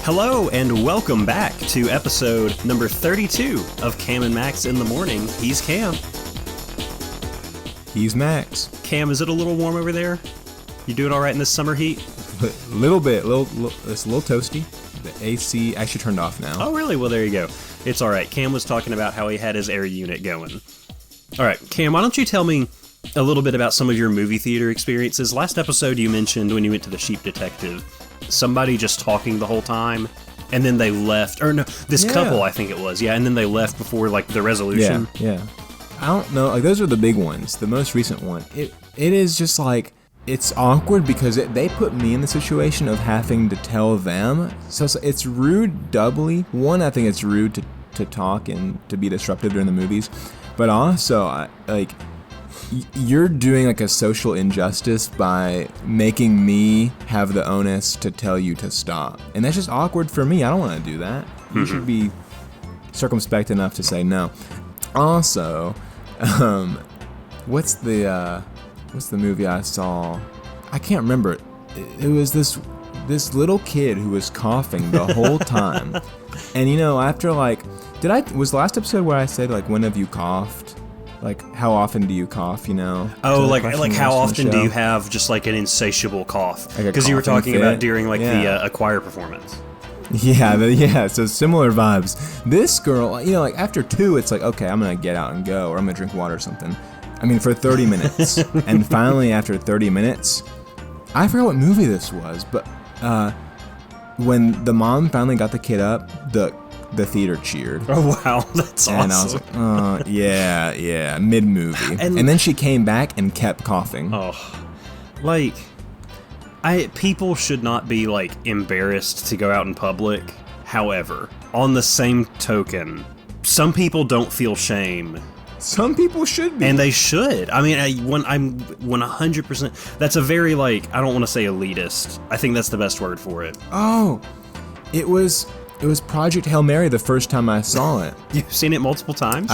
Hello and welcome back to episode number 32 of Cam and Max in the Morning. He's Cam. He's Max. Cam, is it a little warm over there? You doing all right in this summer heat? A little bit. It's a little toasty. The AC actually turned off now. Oh, really? Well, there you go. It's all right. Cam was talking about how he had his air unit going. All right, Cam, why don't you tell me a little bit about some of your movie theater experiences? Last episode you mentioned when you went to the Sheep Detective, somebody just talking the whole time, and then they left. Or no, this couple, I think it was. Yeah, and then they left before, like, the resolution. Yeah. I don't know. Like, those are the big ones. The most recent one. It is just, like, it's awkward because they put me in the situation of having to tell them. So it's rude doubly. One, I think it's rude to talk and to be disruptive during the movies. But also, you're doing like a social injustice by making me have the onus to tell you to stop. And that's just awkward for me. I don't want to do that. You should be circumspect enough to say no. Also, what's the movie I saw? I can't remember. It was this little kid who was coughing the whole time. And after was the last episode where I said, like, when have you coughed? Like, how often do you cough, Oh, like how often do you have just, like, an insatiable cough? Because you were talking about during, like, the a choir performance. Yeah, so similar vibes. This girl, like, after 2, it's like, okay, I'm going to get out and go, or I'm going to drink water or something. I mean, for 30 minutes. And finally, after 30 minutes, I forgot what movie this was, but when the mom finally got the kid up, the theater cheered. Oh, wow. That's awesome. And I was like, yeah, mid-movie. And then she came back and kept coughing. Oh, like, people should not be, like, embarrassed to go out in public. However, on the same token, some people don't feel shame. Some people should be. And they should. I mean, I'm 100%. That's a very, like, I don't want to say elitist. I think that's the best word for it. Oh, it was Project Hail Mary the first time I saw it. You've seen it multiple times?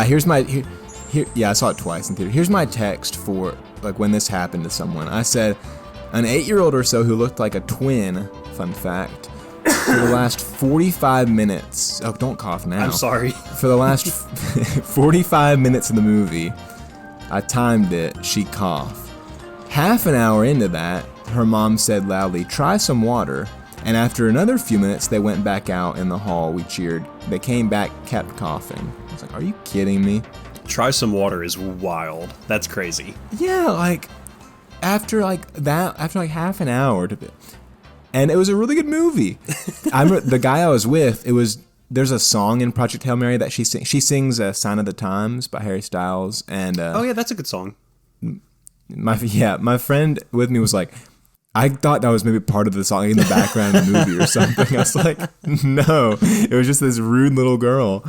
Yeah, I saw it twice in theater. Here's my text for, like, when this happened to someone. I said, an 8-year-old or so who looked like a twin, fun fact, for the last 45 minutes. Oh, don't cough now. I'm sorry. For the last 45 minutes of the movie, I timed it, she coughed. Half an hour into that, her mom said loudly, try some water. And after another few minutes, they went back out in the hall. We cheered. They came back, kept coughing. I was like, are you kidding me? Try some water is wild. That's crazy. Yeah, like, after half an hour. And it was a really good movie. The guy I was with, there's a song in Project Hail Mary that she sings Sign of the Times by Harry Styles. And oh, yeah, that's a good song. My friend with me was like, I thought that was maybe part of the song in the background of the movie or something. I was like, no, it was just this rude little girl.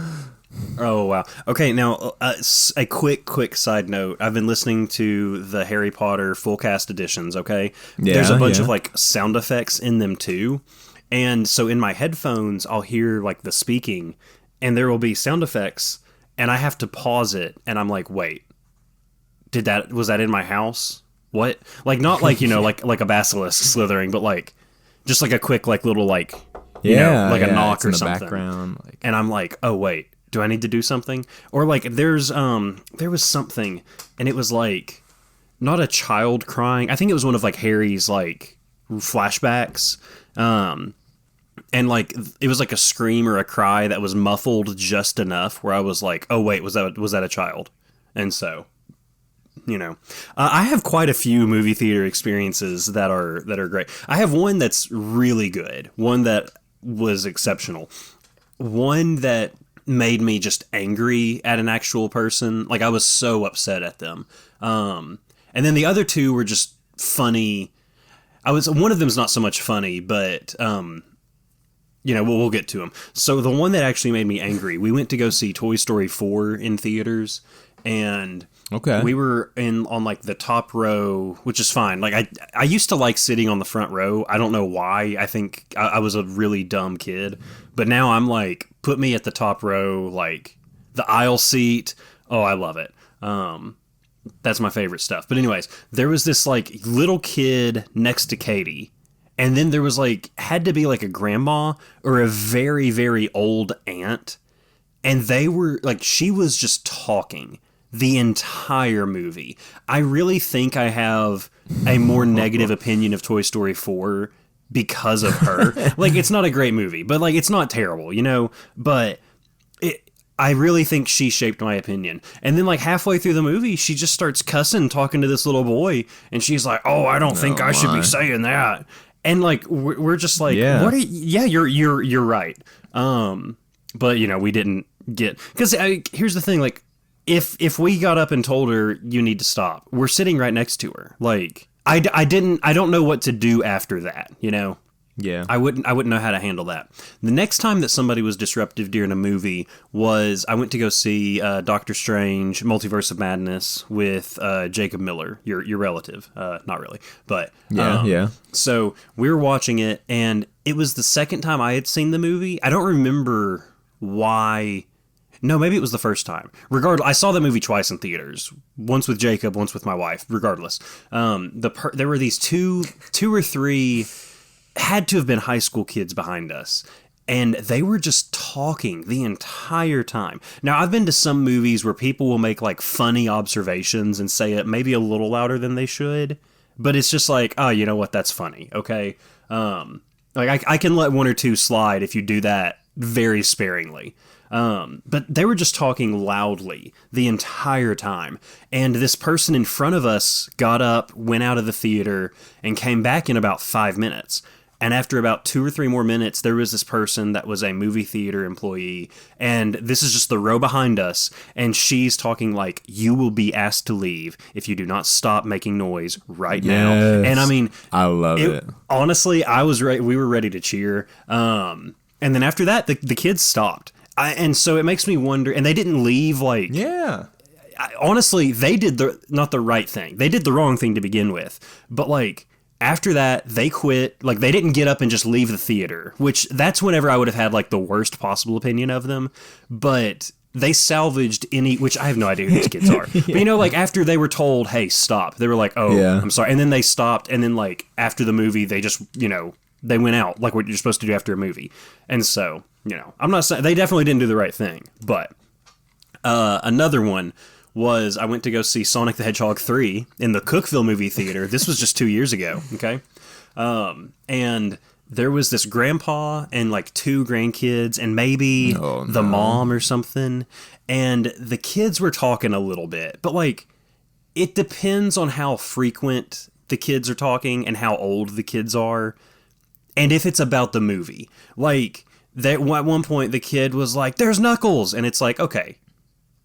Oh, wow. Okay, now, a quick side note. I've been listening to the Harry Potter full cast editions, okay? Yeah, there's a bunch of, like, sound effects in them, too. And so in my headphones, I'll hear, like, the speaking, and there will be sound effects, and I have to pause it, and I'm like, wait, was that in my house? What? Like, not like, like a basilisk slithering, but like, just like a quick, like, little, like, a knock or something. Background, like. And I'm like, oh, wait, do I need to do something? Or like, there was something, and it was like, not a child crying. I think it was one of, like, Harry's, like, flashbacks. And like, it was like a scream or a cry that was muffled just enough where I was like, oh, wait, was that a child? And so, I have quite a few movie theater experiences that are great. I have one that's really good, one that was exceptional, one that made me just angry at an actual person. Like, I was so upset at them. And then the other two were just funny. One of them's not so much funny, but we'll get to them. So the one that actually made me angry, we went to go see Toy Story 4 in theaters, and we were on like the top row, which is fine. Like, I used to like sitting on the front row. I don't know why. I think I was a really dumb kid, but now I'm like, put me at the top row, like the aisle seat. Oh, I love it. That's my favorite stuff. But anyways, there was this like little kid next to Katie, And then there was like, had to be like a grandma or a very, very old aunt. And they were like, she was just talking the entire movie. I really think I have a more negative opinion of Toy Story 4 because of her. Like, it's not a great movie, but like, it's not terrible, you know? But I really think she shaped my opinion. And then like halfway through the movie, she just starts cussing, talking to this little boy. And she's like, oh, I don't think I should be saying that. And like, we're just like, what are you? Yeah, you're right. But you know, we didn't get, because here's the thing, like, if we got up and told her you need to stop, we're sitting right next to her. Like, I don't know what to do after that, you know? Yeah. I wouldn't know how to handle that. The next time that somebody was disruptive during a movie was I went to go see Doctor Strange Multiverse of Madness with Jacob Miller, your relative. Not really, but yeah. So we were watching it, and it was the second time I had seen the movie. I don't remember why. No, maybe it was the first time. Regardless, I saw the movie twice in theaters. Once with Jacob, once with my wife. Regardless, there were these two or three, had to have been high school kids behind us, and they were just talking the entire time. Now, I've been to some movies where people will make like funny observations and say it maybe a little louder than they should, but it's just like, oh, you know what? That's funny. Okay. Like I can let one or two slide if you do that very sparingly. But they were just talking loudly the entire time. And this person in front of us got up, went out of the theater, and came back in about 5 minutes. And after about 2 or 3 more minutes, there was this person that was a movie theater employee. And this is just the row behind us. And she's talking like, you will be asked to leave if you do not stop making noise right now. And I mean, I love it. Honestly, we were ready to cheer. And then after that, the kids stopped. And so it makes me wonder, and they didn't leave like... Yeah. Honestly, they did not the right thing. They did the wrong thing to begin with. But like, after that, they quit. Like, they didn't get up and just leave the theater, which that's whenever I would have had like the worst possible opinion of them. But they salvaged which I have no idea who these kids are. Yeah. But you know, like after they were told, hey, stop, they were like, oh, yeah. I'm sorry. And then they stopped. And then like after the movie, they just, you know, they went out like what you're supposed to do after a movie. And so... You know, I'm not saying they definitely didn't do the right thing, but another one was I went to go see Sonic the Hedgehog 3 in the Cookeville movie theater. This was just 2 years ago, okay? And there was this grandpa and like 2 grandkids and maybe the mom or something, and the kids were talking a little bit, but like it depends on how frequent the kids are talking and how old the kids are, and if it's about the movie. Like... at one point, the kid was like, "There's Knuckles," and it's like, okay,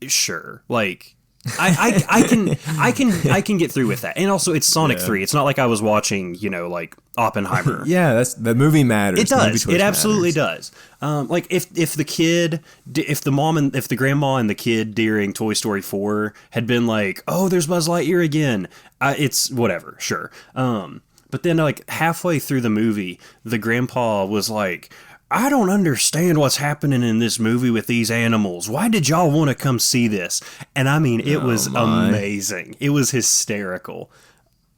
sure, like, I can get through with that. And also, it's Sonic 3. It's not like I was watching, you know, like Oppenheimer. Yeah, the movie matters. It does. It absolutely does. Like if the grandma and the kid during Toy Story 4 had been like, "Oh, there's Buzz Lightyear again," it's whatever, sure. But then like halfway through the movie, the grandpa was like, I don't understand what's happening in this movie with these animals. Why did y'all want to come see this? And I mean, it was amazing. It was hysterical.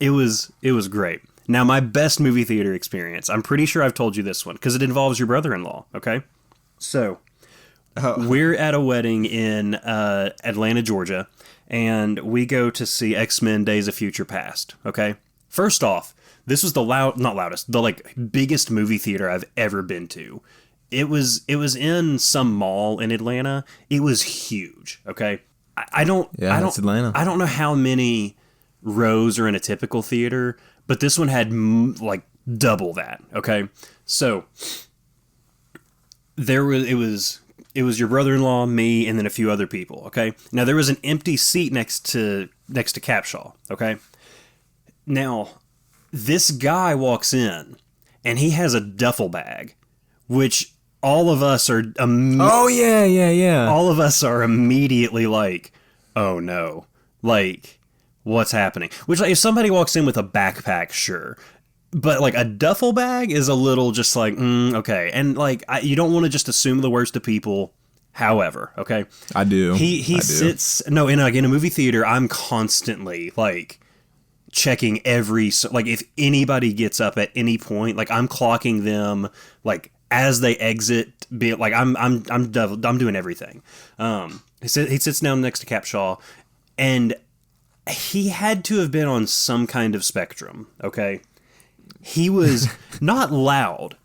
It was great. Now, my best movie theater experience, I'm pretty sure I've told you this one, because it involves your brother-in-law, okay? So, we're at a wedding in Atlanta, Georgia, and we go to see X-Men Days of Future Past, okay? First off, this was the like biggest movie theater I've ever been to. It was in some mall in Atlanta. It was huge. Okay. It's Atlanta. I don't know how many rows are in a typical theater, but this one had like double that. Okay. So it was your brother-in-law, me, and then a few other people. Okay. Now there was an empty seat next to Capshaw. Okay. Now, this guy walks in, and he has a duffel bag, which all of us are... All of us are immediately like, oh no, like, what's happening? Which, like, if somebody walks in with a backpack, sure. But, like, a duffel bag is a little just like, okay. And, like, you don't want to just assume the worst of people. However, okay? I do. He sits... No, in a movie theater, I'm constantly, like... checking like if anybody gets up at any point, like I'm clocking them like as they exit, be it like I'm doing everything. He sits down next to Capshaw, and he had to have been on some kind of spectrum. Okay, he was not loud,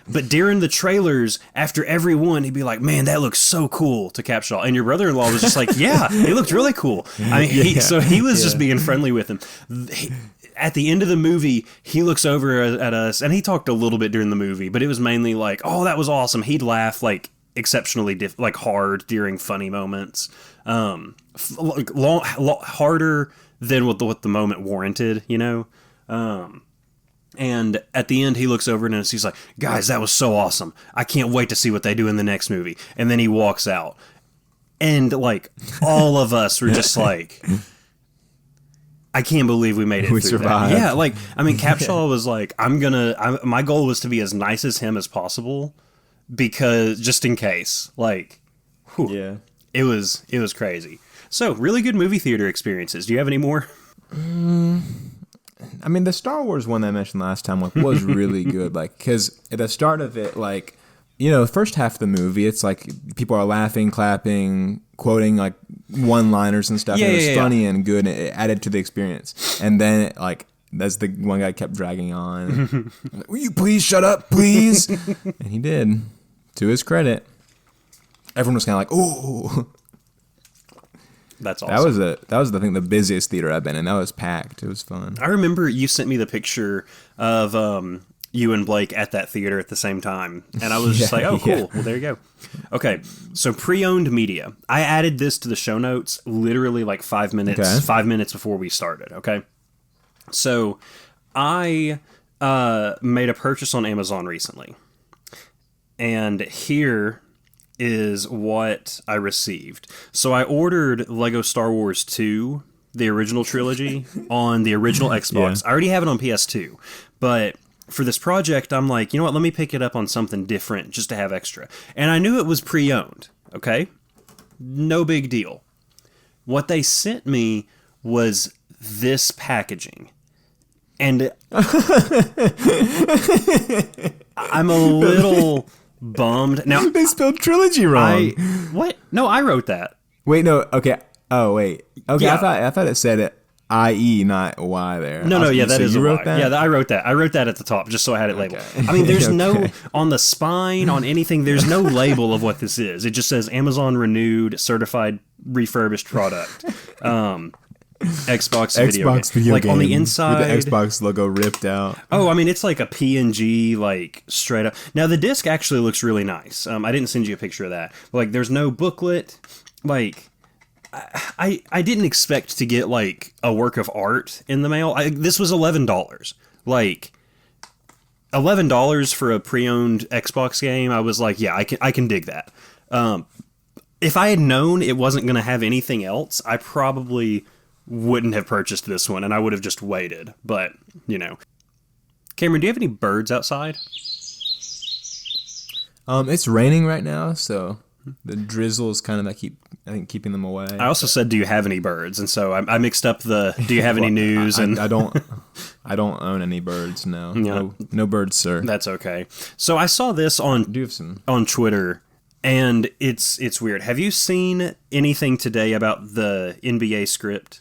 but during the trailers, after every one, he'd be like, "Man, that looks so cool" to Capshaw, and your brother-in-law was just like, "Yeah, it looked really cool." I mean, he was just being friendly with him. At the end of the movie, he looks over at us, and he talked a little bit during the movie, but it was mainly like, "Oh, that was awesome." He'd laugh like exceptionally like hard during funny moments, harder than what the moment warranted, you know. And at the end, he looks over and he's like, "Guys, that was so awesome. I can't wait to see what they do in the next movie." And then he walks out. And, like, all of us were just like, I can't believe we made it through survived. that. Yeah, like, I mean, Capshaw was like, my goal was to be as nice as him as possible, because, just in case. Like, whew, Yeah. it was crazy. So, really good movie theater experiences. Do you have any more? I mean, the Star Wars one that I mentioned last time was really good. Like, because at the start of it, like, you know, the first half of the movie, it's like people are laughing, clapping, quoting like one-liners and stuff. Yeah, and it was yeah, funny and good, and it added to the experience. And then, like, as the one guy kept dragging on, like, "Will you please shut up, please?" And he did. To his credit, everyone was kind of like, "Oh." That's awesome. That was I think the busiest theater I've been in. That was packed. It was fun. I remember you sent me the picture of you and Blake at that theater at the same time, and I was just like, "Oh, cool. Well, there you go." Okay, so pre-owned media. I added this to the show notes literally like 5 minutes, Okay. 5 minutes before we started. Okay, so I made a purchase on Amazon recently, and here is what I received. So I ordered Lego Star Wars 2, the original trilogy, on the original Xbox. Yeah. I already have it on PS2, but for this project, I'm like, you know what, let me pick it up on something different just to have extra. And I knew it was pre-owned, okay? No big deal. What they sent me was this packaging. And I'm a little bummed. Now, They spelled trilogy wrong. what? No, I wrote that. Wait, no. Okay. Oh, wait. Okay, Yeah. I thought it said it IE, not Y there. No, yeah, that so is you a wrote lie. that? Yeah, I wrote that. I wrote that at the top just so I had it labeled. I mean, there's no, on the spine, on anything, there's no label of what this is. It just says Amazon Renewed Certified Refurbished Product. Xbox video game. Like on the inside, with the Xbox logo ripped out. Oh, I mean, it's like a PNG, like straight up. Now the disc actually looks really nice. I didn't send you a picture of that. But, like, there's no booklet. Like, I didn't expect to get like a work of art in the mail. This was $11. Like, $11 for a pre-owned Xbox game. I was like, yeah, I can dig that. If I had known it wasn't going to have anything else, I probably wouldn't have purchased this one, and I would have just waited. But, you know. Cameron, do you have any birds outside? It's raining right now, so the drizzle is kind of like keeping them away. I also said, do you have any birds? And so I mixed up the, do you have any news? I don't own any birds. No, Yeah. no birds, sir. That's okay. So I saw this I do have some. on Twitter, and it's weird. Have you seen anything today about the NBA script?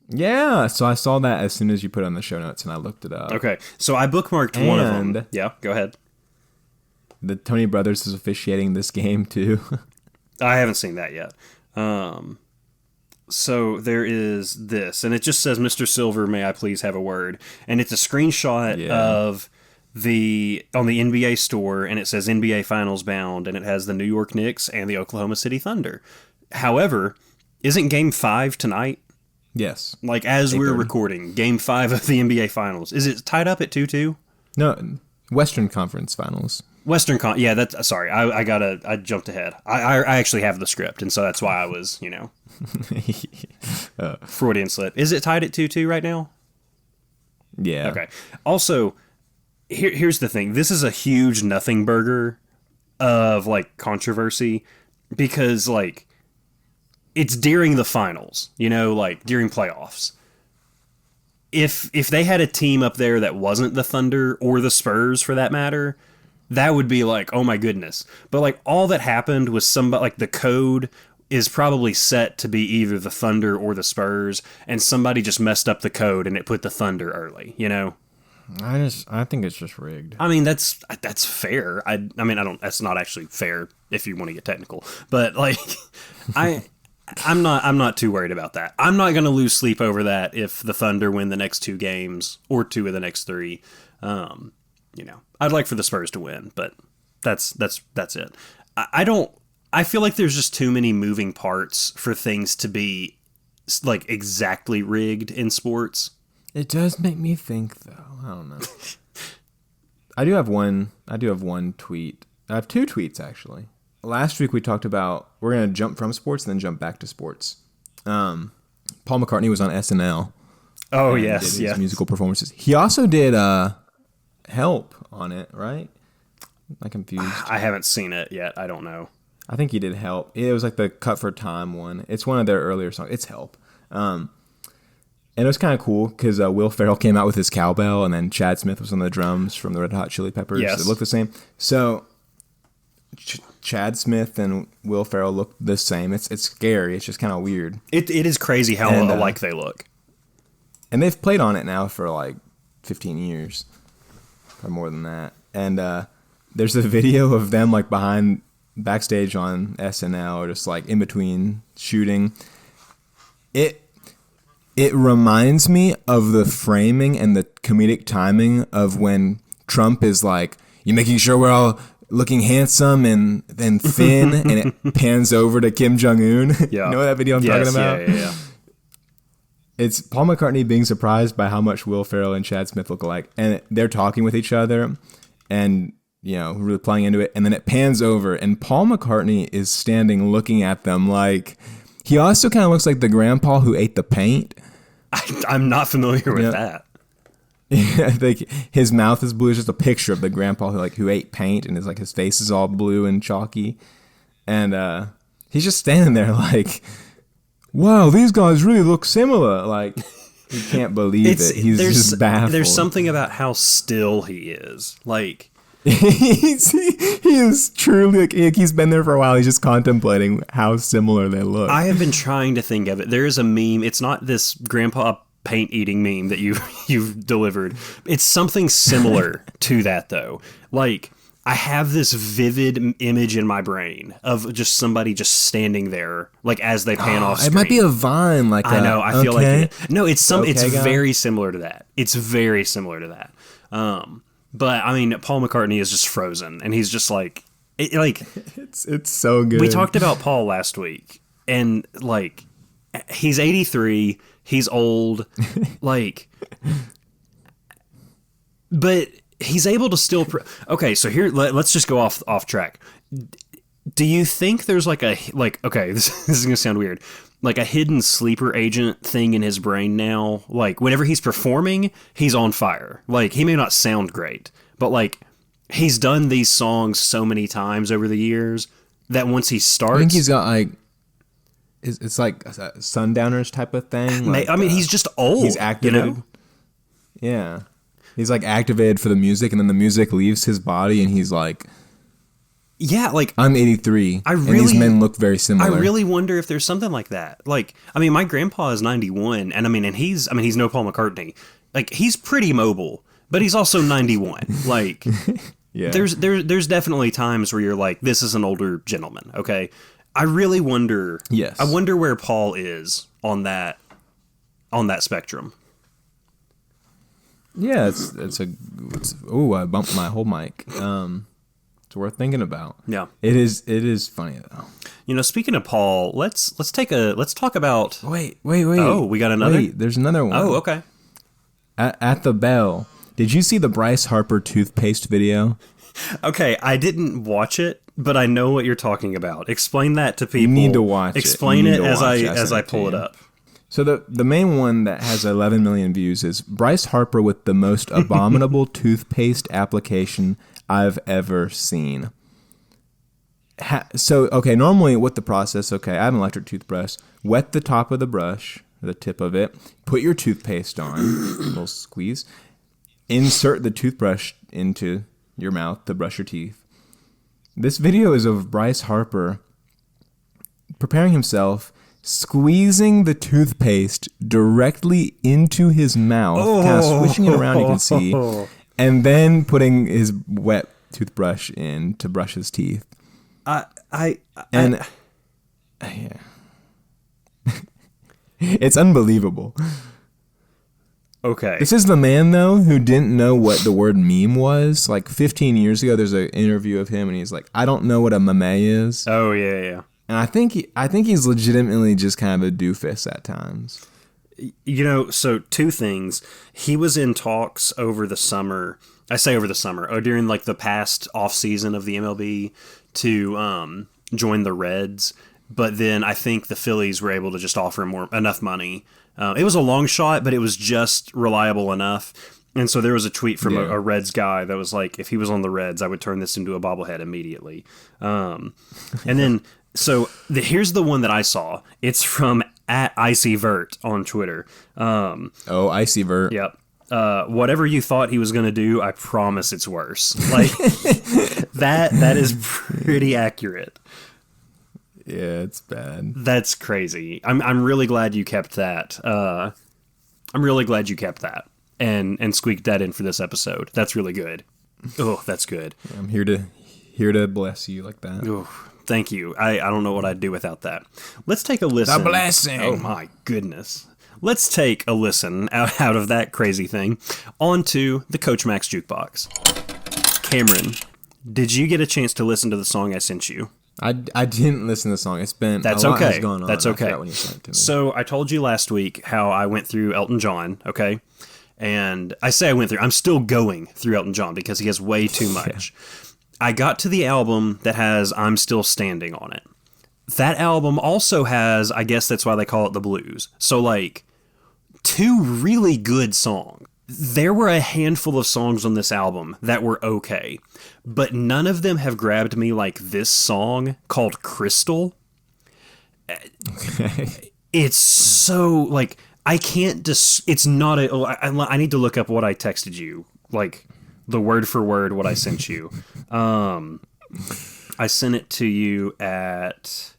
Yeah, so I saw that as soon as you put it on the show notes, and I looked it up. Okay, so I bookmarked one of them. And- Yeah, go ahead. The Tony Brothers is officiating this game too. I haven't seen that yet. So there is this, and it just says, "Mr. Silver, may I please have a word?" And it's a screenshot of on the NBA store, and it says NBA Finals bound, and it has the New York Knicks and the Oklahoma City Thunder. However, isn't Game 5 tonight? Yes. Like, as we're 8:30. recording, Game 5 of the NBA Finals. Is it tied up at 2-2? No, Western Conference Finals. Yeah, that's, sorry, I jumped ahead. I actually have the script, and so that's why I was, Freudian slip. Is it tied at 2-2 right now? Yeah. Okay. Also, here's the thing. This is a huge nothing burger of, like, controversy, because, like, it's during the finals, like, during playoffs. if they had a team up there that wasn't the Thunder or the Spurs for that matter, that would be like, oh my goodness. But like all that happened was somebody, like the code is probably set to be either the Thunder or the Spurs, and somebody just messed up the code and it put the Thunder early, you know? I think it's just rigged. I mean, that's fair. I mean, I don't. That's not actually fair if you want to get technical. But like, I'm not too worried about that. I'm not going to lose sleep over that if the Thunder win the next 2 games or 2 of the next 3. You know, I'd like for the Spurs to win, but that's it. I feel like there's just too many moving parts for things to be like exactly rigged in sports. It does make me think, though. I don't know. I do have one tweet. I have 2 tweets, actually. Last week we talked about we're going to jump from sports and then jump back to sports. Paul McCartney was on SNL. Oh, yes. Did his musical performances. He also did Help on it, right? I'm confused. I haven't seen it yet. I don't know. I think he did Help. It was like the Cut for Time one. It's one of their earlier songs. It's Help. And it was kind of cool because Will Ferrell came out with his cowbell, and then Chad Smith was on the drums from the Red Hot Chili Peppers. Yes. It looked the same. So Chad Smith and Will Ferrell look the same. It's scary. It's just kind of weird. It is crazy how alike they look. And they've played on it now for like 15 years or more than that. And there's a video of them like backstage on SNL or just like in between shooting. It reminds me of the framing and the comedic timing of when Trump is like, "You're making sure we're all looking handsome and thin," and it pans over to Kim Jong-un. Yeah. You know that video I'm talking about? Yeah. It's Paul McCartney being surprised by how much Will Ferrell and Chad Smith look alike. And they're talking with each other and, you know, really playing into it. And then it pans over and Paul McCartney is standing looking at them like... He also kind of looks like the grandpa who ate the paint. I'm not familiar with that. Yeah, like his mouth is blue. It's just a picture of the grandpa who ate paint, and his face is all blue and chalky, and he's just standing there like, "Wow, these guys really look similar." Like he can't believe it. He's just baffled. There's something about how still he is. Like he is truly like he's been there for a while. He's just contemplating how similar they look. I have been trying to think of it. There is a meme. It's not this grandpa paint eating meme that you've delivered. It's something similar to that though. Like I have this vivid image in my brain of just somebody just standing there, like as they pan off screen. It might be a Vine, like I know. I feel like no. It's very similar to that. It's very similar to that. But I mean, Paul McCartney is just frozen, and he's just like, it's so good. We talked about Paul last week, and like, he's 83, he's old, like, but he's able to still. Okay, so here, let's just go off track. Do you think there's okay, this is gonna sound weird. Like a hidden sleeper agent thing in his brain now. Like whenever he's performing, he's on fire. Like he may not sound great, but like he's done these songs so many times over the years that once he starts, I think he's got like it's like a Sundowners type of thing. Like, I mean, he's just old. He's activated. You know? Yeah, he's like activated for the music, and then the music leaves his body, and he's like. Yeah, like I'm 83, and these men look very similar. I really wonder if there's something like that. Like, I mean, my grandpa is 91, and he's no Paul McCartney. Like, he's pretty mobile, but he's also 91. Like, yeah, there's definitely times where you're like, this is an older gentleman. Okay, I really wonder. Yes, I wonder where Paul is on that spectrum. Yeah, I bumped my whole mic. It's worth thinking about. Yeah, it is funny though. You know, speaking of Paul, let's talk about. Wait. Oh, we got another. Wait, there's another one. Oh, okay. At the bell. Did you see the Bryce Harper toothpaste video? Okay, I didn't watch it, but I know what you're talking about. Explain that to people. You need to watch Explain it. Explain it as I pull it up. So the main one that has 11 million views is Bryce Harper with the most abominable toothpaste application I've ever seen. Normally what the process, I have an electric toothbrush, wet the top of the brush, the tip of it. Put your toothpaste on, a little squeeze. Insert the toothbrush into your mouth to brush your teeth. This video is of Bryce Harper preparing himself, squeezing the toothpaste directly into his mouth, kind of swishing it around, you can see, and then putting his wet toothbrush in to brush his teeth. Yeah. It's unbelievable. Okay. This is the man, though, who didn't know what the word meme was. Like 15 years ago, there's an interview of him, and he's like, I don't know what a meme is. Oh, yeah. And I think he's legitimately just kind of a doofus at times. You know, so two things. He was in talks over the summer. I say over the summer. During like the past off season of the MLB to join the Reds. But then I think the Phillies were able to just offer him enough money. It was a long shot, but it was just reliable enough. And so there was a tweet from a Reds guy that was like, if he was on the Reds, I would turn this into a bobblehead immediately. And then, so here's the one that I saw. It's from @IcyVert on Twitter. IcyVert. Yep. Whatever you thought he was going to do, I promise it's worse. Like, that is pretty accurate. Yeah, it's bad. That's crazy. I'm really glad you kept that. I'm really glad you kept that and squeaked that in for this episode. That's really good. Oh, that's good. Yeah, I'm here to bless you like that. Oh, thank you. I don't know what I'd do without that. Let's take a listen. The blessing. Oh my goodness. Let's take a listen out of that crazy thing onto the Coach Max Jukebox. Cameron, did you get a chance to listen to the song I sent you? I didn't listen to the song. It's been That's a lot okay. has gone on. That's okay. I forgot when you sent it to me. So I told you last week how I went through Elton John, okay? And I say I went through. I'm still going through Elton John because he has way too much. I got to the album that has I'm Still Standing on it. That album also has, I guess that's why they call it the blues. So like 2 really good songs. There were a handful of songs on this album that were okay, but none of them have grabbed me like this song called Crystal. Okay. It's so, like, I can't it's not I need to look up what I texted you, like, the word for word what I sent you. I sent it to you at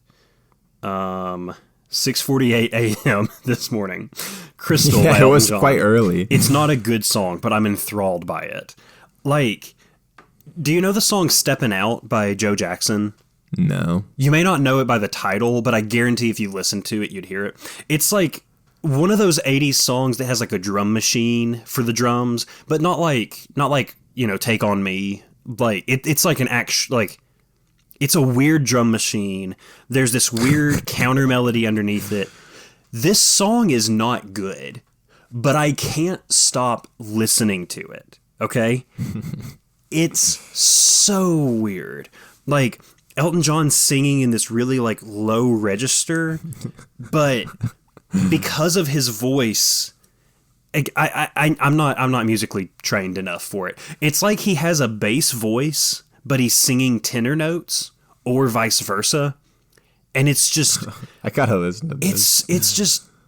6:48 a.m. this morning. Crystal by Yeah, it Elton was John. quite early. It's not a good song, but I'm enthralled by it. Like, do you know the song Steppin' Out by Joe Jackson? No. You may not know it by the title, but I guarantee if you listen to it, you'd hear it. It's like one of those 80s songs that has like a drum machine for the drums, but not like, you know, Take On Me. Like, it's like an like, it's a weird drum machine. There's this weird counter melody underneath it. This song is not good, but I can't stop listening to it, okay? It's so weird. Like, Elton John singing in this really, like, low register, but because of his voice, I'm not musically trained enough for it. It's like he has a bass voice, but he's singing tenor notes, or vice versa. And it's just... I gotta listen to this.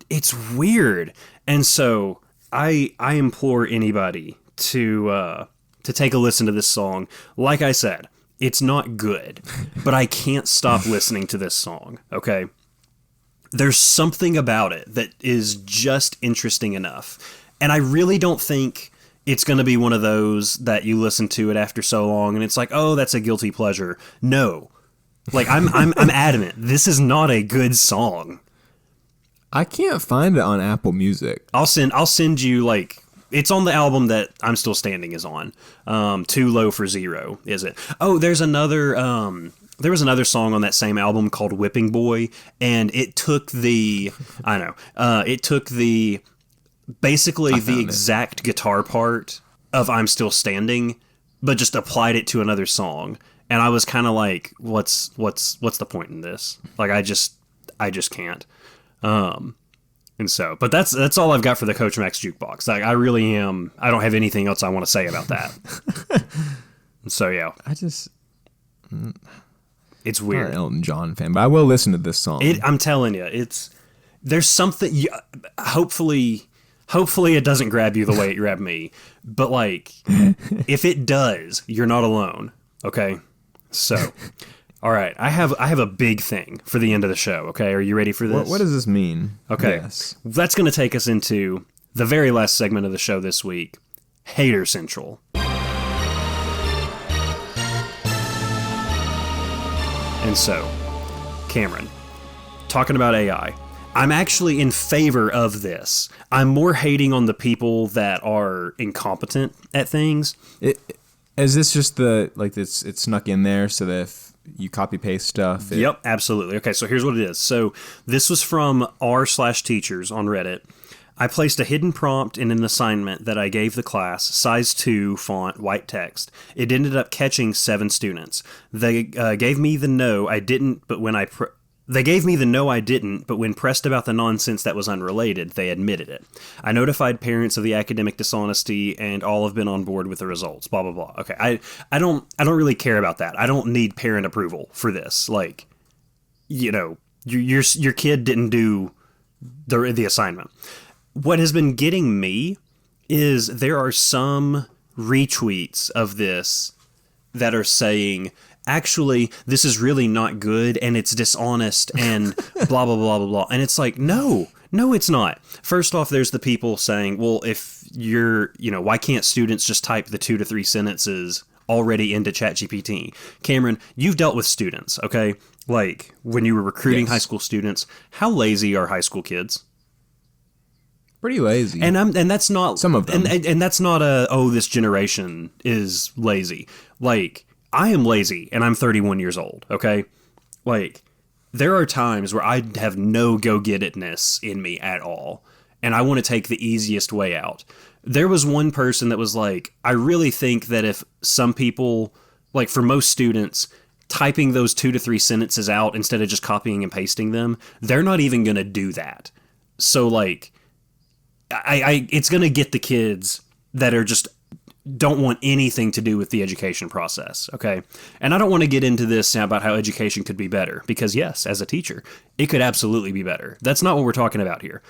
It's weird. And so I implore anybody to take a listen to this song. Like I said, it's not good, but I can't stop listening to this song, okay? There's something about it that is just interesting enough. And I really don't think it's going to be one of those that you listen to it after so long and it's like, oh, that's a guilty pleasure. No. Like, I'm adamant. This is not a good song. I can't find it on Apple Music. I'll send you, like, it's on the album that I'm Still Standing is on. Too Low for Zero, is it? Oh, there was another song on that same album called Whipping Boy, and it took basically the exact guitar part of I'm Still Standing, but just applied it to another song. And I was kind of like, what's the point in this? Like, I just can't. And so, but that's all I've got for the Coach Max Jukebox. Like, I really am. I don't have anything else I want to say about that. So yeah, I'm it's weird. not an Elton John fan, but I will listen to this song. I'm telling you, there's something. Hopefully it doesn't grab you the way it grabbed me. But like, if it does, you're not alone. Okay, so. All right, I have a big thing for the end of the show, okay? Are you ready for this? What does this mean? Okay, Yes. that's going to take us into the very last segment of the show this week, Hater Central. And so, Cameron, talking about AI, I'm actually in favor of this. I'm more hating on the people that are incompetent at things. Is this just it's snuck in there so that if you copy paste stuff? Yep, absolutely. Okay, so here's what it is. So this was from r/teachers on Reddit. I placed a hidden prompt in an assignment that I gave the class, size 2, font, white text. It ended up catching 7 students. They gave me the no, I didn't, but when pressed about the nonsense that was unrelated, they admitted it. I notified parents of the academic dishonesty, and all have been on board with the results. Blah blah blah. Okay, I don't really care about that. I don't need parent approval for this. Like, you know, your kid didn't do the assignment. What has been getting me is there are some retweets of this that are saying, actually, this is really not good and it's dishonest and blah, blah, blah, blah, blah. And it's like, no, it's not. First off, there's the people saying, well, if why can't students just type the 2 to 3 sentences already into ChatGPT? Cameron, you've dealt with students, okay? Like when you were recruiting high school students, how lazy are high school kids? Pretty lazy. And that's not some of them. And that's not this generation is lazy. Like, I am lazy and I'm 31 years old, okay? Like, there are times where I have no go-get-itness in me at all, and I want to take the easiest way out. There was one person that was like, I really think that if some people, like for most students, typing those 2 to 3 sentences out instead of just copying and pasting them, they're not even going to do that. So, like, it's going to get the kids that are just don't want anything to do with the education process, okay? And I don't want to get into this now about how education could be better, because yes, as a teacher, it could absolutely be better. That's not what we're talking about here.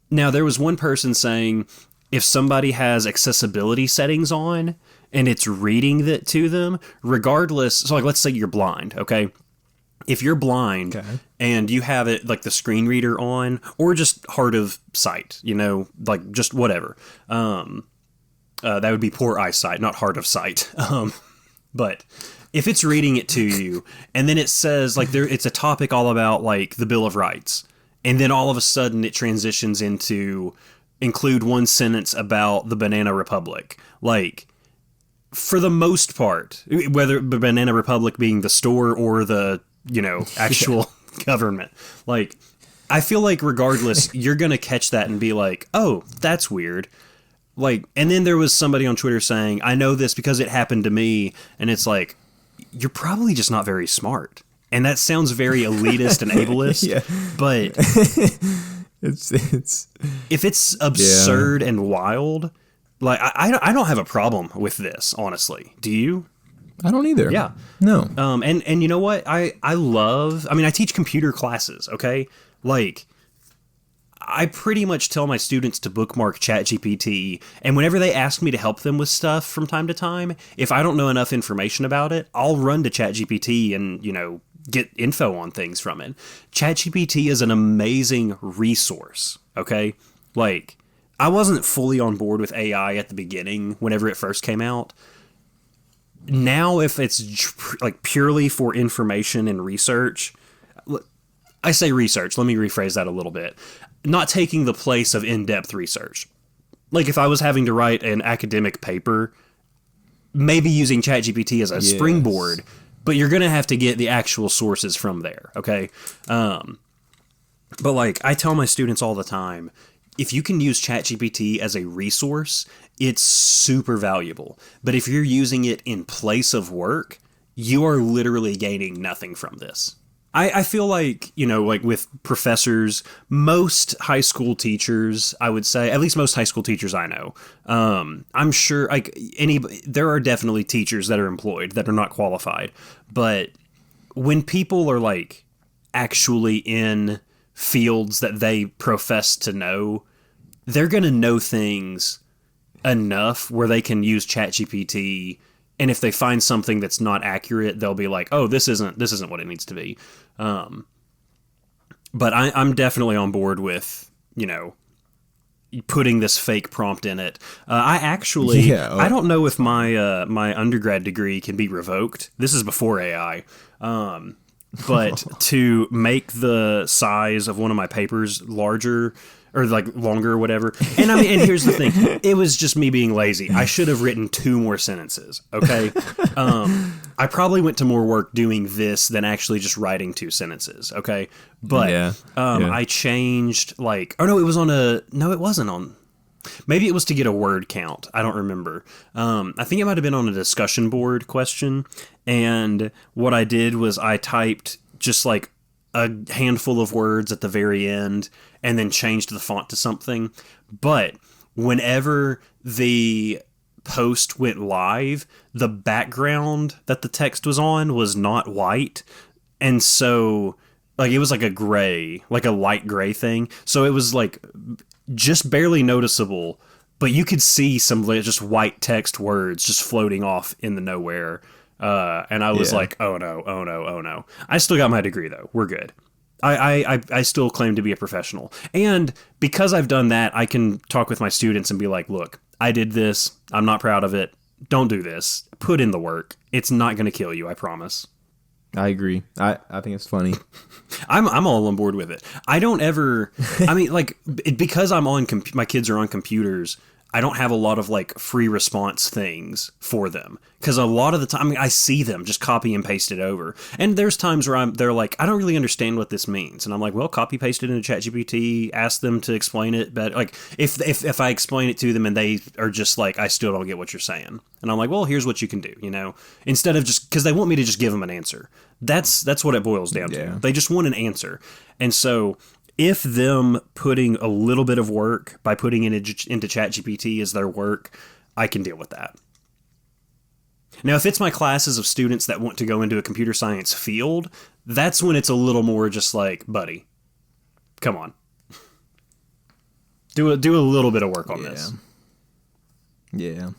Now, there was one person saying if somebody has accessibility settings on and it's reading that to them, regardless, so like let's say you're blind, okay? If you're blind and you have it like the screen reader on or just hard of sight, like just whatever, that would be poor eyesight, not hard of sight. But if it's reading it to you and then it says like it's a topic all about like the Bill of Rights, and then all of a sudden it transitions into include one sentence about the Banana Republic, like, for the most part, whether the Banana Republic being the store or the actual government, like, I feel like regardless, you're gonna catch that and be like, oh, that's weird. Like, and then there was somebody on Twitter saying, I know this because it happened to me, and it's like, you're probably just not very smart. And that sounds very elitist and ableist, but it's if it's absurd and wild, like, I don't have a problem with this, honestly. Do you? I don't either. Yeah. No. And you know what? I teach computer classes, okay? Like, I pretty much tell my students to bookmark ChatGPT, and whenever they ask me to help them with stuff from time to time, if I don't know enough information about it, I'll run to ChatGPT and, get info on things from it. ChatGPT is an amazing resource, okay? Like, I wasn't fully on board with AI at the beginning whenever it first came out. Now, if it's like purely for information and research, I say research, let me rephrase that a little bit. Not taking the place of in-depth research. Like if I was having to write an academic paper, maybe using ChatGPT as a springboard, but you're going to have to get the actual sources from there, okay? But like I tell my students all the time, if you can use ChatGPT as a resource, it's super valuable. But if you're using it in place of work, you are literally gaining nothing from this. I feel like, like with professors, most high school teachers, I would say, at least most high school teachers I know, I'm sure like there are definitely teachers that are employed that are not qualified. But when people are like actually in fields that they profess to know, they're going to know things enough where they can use ChatGPT, and if they find something that's not accurate, they'll be like, "Oh, this isn't what it needs to be." But I'm definitely on board with, putting this fake prompt in it. I actually, I don't know if my my undergrad degree can be revoked. This is before AI. But to make the size of one of my papers larger or like longer or whatever. And I mean, and here's the thing. It was just me being lazy. I should have written 2 more sentences. Okay. I probably went to more work doing this than actually just writing 2 sentences. Okay. But, I changed it wasn't on, maybe it was to get a word count. I don't remember. I think it might've been on a discussion board question. And what I did was I typed just like a handful of words at the very end and then changed the font to something. But whenever the post went live, the background that the text was on was not white. And so like it was like a gray, like a light gray thing. So it was like just barely noticeable, but you could see some just white text words just floating off in the nowhere. And I was like, oh no. I still got my degree though. We're good. I still claim to be a professional. And because I've done that, I can talk with my students and be like, look, I did this. I'm not proud of it. Don't do this. Put in the work. It's not going to kill you. I promise. I agree. I think it's funny. I'm all on board with it. I don't ever, I mean, like, because I'm on, my kids are on computers, I don't have a lot of like free response things for them. Because a lot of the time, I mean, I see them just copy and paste it over. And there's times where they're like, I don't really understand what this means. And I'm like, well, copy paste it into ChatGPT, ask them to explain it. But like, if I explain it to them and they are just like, I still don't get what you're saying. And I'm like, well, here's what you can do, instead of just, because they want me to just give them an answer. That's what it boils down to. They just want an answer. And so if them putting a little bit of work by putting it into ChatGPT as their work, I can deal with that. Now, if it's my classes of students that want to go into a computer science field, that's when it's a little more just like, buddy, come on. Do a little bit of work on this. Yeah.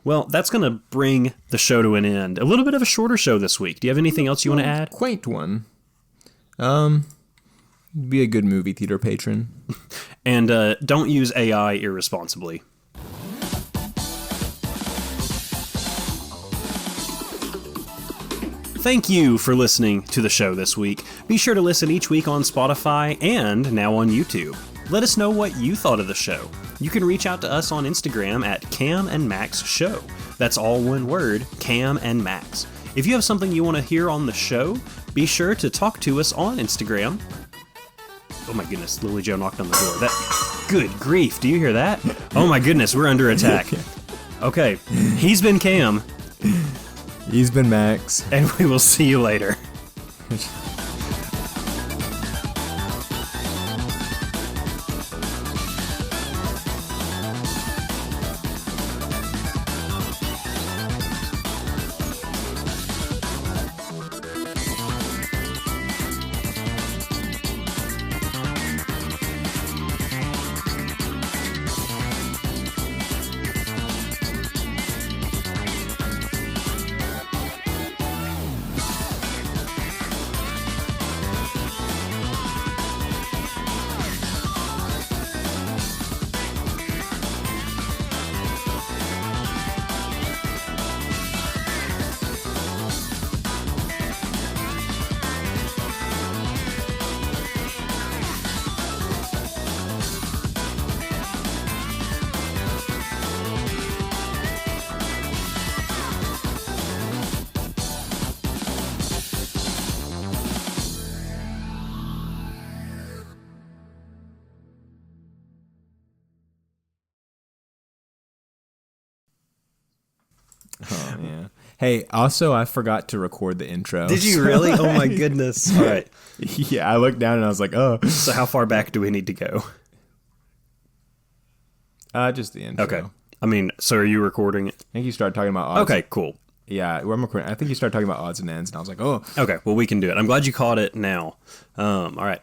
Well, that's going to bring the show to an end. A little bit of a shorter show this week. Do you have anything else you want to add? Quaint one. Be a good movie theater patron. And don't use AI irresponsibly. Thank you for listening to the show this week. Be sure to listen each week on Spotify and now on YouTube. Let us know what you thought of the show. You can reach out to us on Instagram at Cam and Max Show. That's all one word, Cam and Max. If you have something you want to hear on the show, be sure to talk to us on Instagram. Oh my goodness, Lily Jo knocked on the door. Good grief, do you hear that? Oh my goodness, we're under attack. Okay, he's been Cam. He's been Max. And we will see you later. Oh, yeah. Hey, also, I forgot to record the intro. Did you really? Oh, my goodness. All right. Yeah, I looked down and I was like, oh. So how far back do we need to go? Just the intro. Okay. I mean, so are you recording it? I think you started talking about odds. Okay, cool. Yeah, where am I recording? I think you started talking about odds and ends, and I was like, oh. Okay, well, we can do it. I'm glad you caught it now. All right.